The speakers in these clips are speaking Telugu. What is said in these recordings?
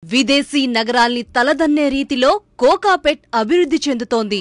విదేశీ నగరాల్ని తలదన్నే రీతిలో కోకాపేట్ అభివృద్ధి చెందుతోంది.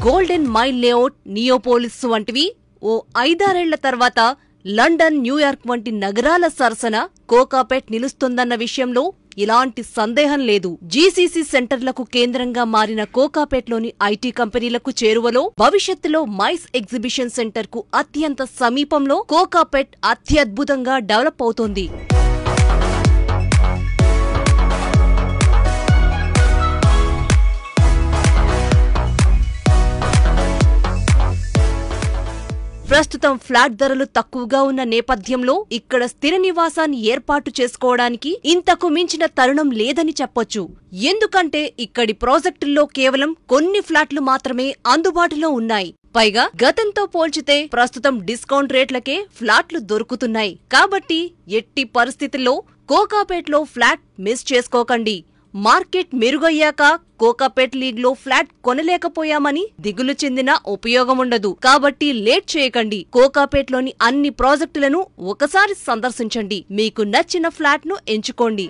గోల్డెన్ మైల్ లేఅవుట్, నియోపోలిస్ వంటివి ఓ 5-6 తర్వాత లండన్, న్యూయార్క్ వంటి నగరాల సరసన కోకాపేట్ నిలుస్తుందన్న విషయంలో ఇలాంటి సందేహం లేదు. జీసీసీ సెంటర్లకు కేంద్రంగా మారిన కోకాపేట్లోని ఐటీ కంపెనీలకు చేరువలో, భవిష్యత్తులో మైస్ ఎగ్జిబిషన్ సెంటర్కు అత్యంత సమీపంలో కోకాపేట్ అత్యద్భుతంగా డెవలప్ అవుతోంది. ప్రస్తుతం ఫ్లాట్ ధరలు తక్కువగా ఉన్న నేపథ్యంలో ఇక్కడ స్థిర నివాసాన్ని ఏర్పాటు చేసుకోవడానికి ఇంతకు మించిన తరుణం లేదని చెప్పొచ్చు. ఎందుకంటే ఇక్కడి ప్రాజెక్టుల్లో కేవలం కొన్ని ఫ్లాట్లు మాత్రమే అందుబాటులో ఉన్నాయి. పైగా గతంతో పోల్చితే ప్రస్తుతం డిస్కౌంట్ రేట్లకే ఫ్లాట్లు దొరుకుతున్నాయి. కాబట్టి ఎట్టి పరిస్థితుల్లో కోకాపేట్లో ఫ్లాట్ మిస్ చేసుకోకండి. మార్కెట్ మెరుగయ్యాక కోకాపేట్ లీగ్లో ఫ్లాట్ కొనలేకపోయామని దిగులు చెందిన ఉపయోగముండదు. కాబట్టి లేట్ చేయకండి. కోకాపేట్లోని అన్ని ప్రాజెక్టులను ఒకసారి సందర్శించండి. మీకు నచ్చిన ఫ్లాట్ను ఎంచుకోండి.